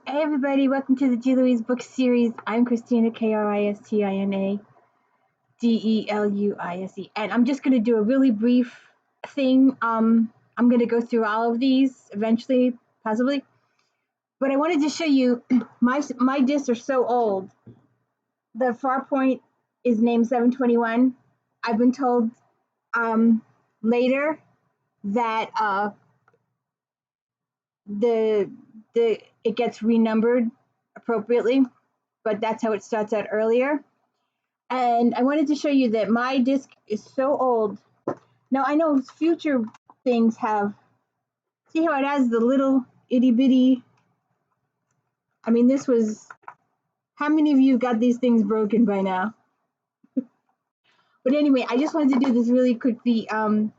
Hey everybody, welcome to the G. Louise book series. I'm Christina, Kristina Deluise, and I'm just going to do a really brief thing. I'm going to go through all of these eventually, possibly, but I wanted to show you my discs are so old. The far point is named 721. I've been told later that the it gets renumbered appropriately, but that's how it starts out earlier. And I wanted to show you that my disc is so old. Now I know future things have, see how it has the little itty bitty, I mean this was, how many of you got these things broken by now? But anyway, I just wanted to do this really quickly. I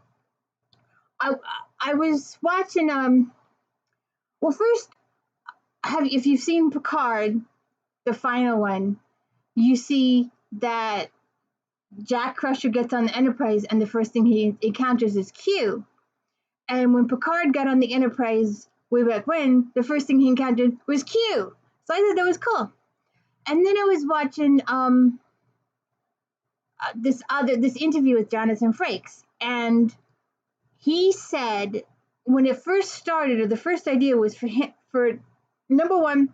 was watching, well first, if you've seen Picard, the final one, you see that Jack Crusher gets on the Enterprise and the first thing he encounters is Q. And when Picard got on the Enterprise way back when, the first thing he encountered was Q. So I thought that was cool. And then I was watching this interview with Jonathan Frakes, and he said when it first started, or the first idea was for him, for number one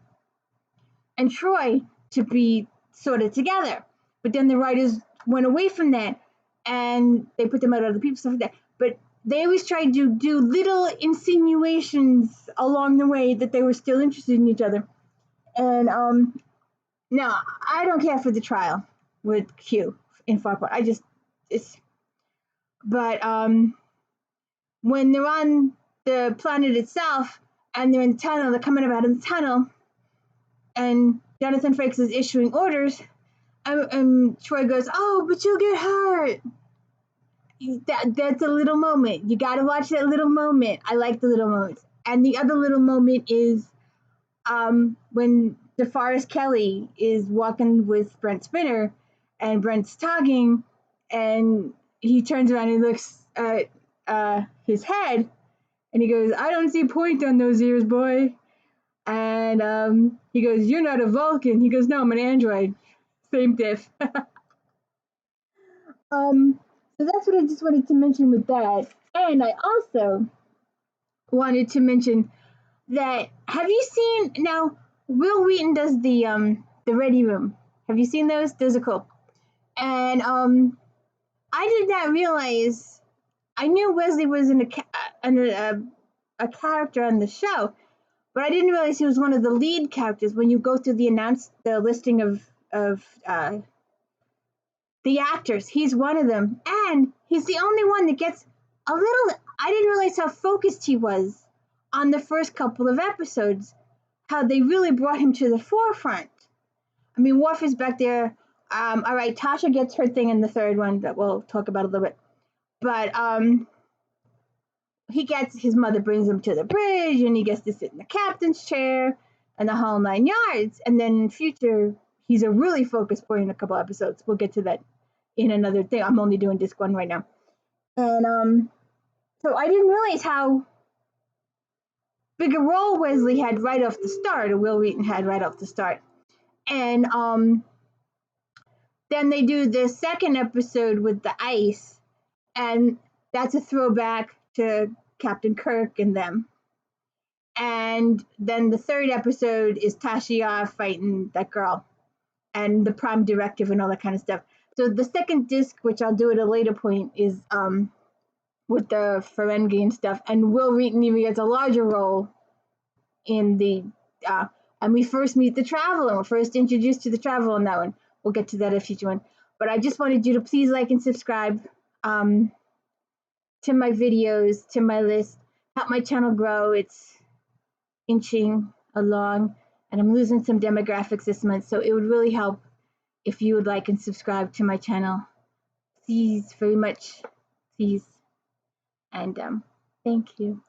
and Troy to be sort of together, but then the writers went away from that and they put them out other people, stuff like that. But they always tried to do little insinuations along the way that they were still interested in each other. And now I don't care for the trial with Q in Farpoint. But when they're on the planet itself and they're in the tunnel, they're coming out of the tunnel, and Jonathan Frakes is issuing orders, and Troy goes, "Oh, but you'll get hurt." That's a little moment. You got to watch that little moment. I like the little moments. And the other little moment is when DeForest Kelley is walking with Brent Spinner, and Brent's talking, and he turns around and looks at his head, and he goes, "I don't see point on those ears, boy." And he goes, "You're not a Vulcan." He goes, "No, I'm an android." Same diff. So that's what I just wanted to mention with that. And I also wanted to mention that, have you seen, now Will Wheaton does the Ready Room. Have you seen those? Those are cool. And I did not realize, I knew Wesley was a character on the show, but I didn't realize he was one of the lead characters. When you go through the listing of the actors, he's one of them, and he's the only one that gets a little, I didn't realize how focused he was on the first couple of episodes, how they really brought him to the forefront. I mean, Worf is back there. All right, Tasha gets her thing in the third one that we'll talk about a little bit, but he gets, his mother brings him to the bridge, and he gets to sit in the captain's chair and the whole 9 yards. And then in future, he's a really focused point in a couple episodes. We'll get to that in another thing. I'm only doing disc one right now. And so I didn't realize how big a role Wesley had right off the start, or Will Wheaton had right off the start. And then they do the second episode with the ice, and that's a throwback to Captain Kirk and them. And then the third episode is Tasha Yar fighting that girl, and the Prime Directive and all that kind of stuff. So the second disc, which I'll do at a later point, is with the Ferengi and stuff. And Will Wheaton even gets a larger role in the, and we first meet the Traveler. We're first introduced to the Traveler in that one. We'll get to that in a future one. But I just wanted you to please like and subscribe to my videos, to my list. Help my channel grow. It's inching along, and I'm losing some demographics this month, so it would really help if you would like and subscribe to my channel. Please, very much, please. And thank you.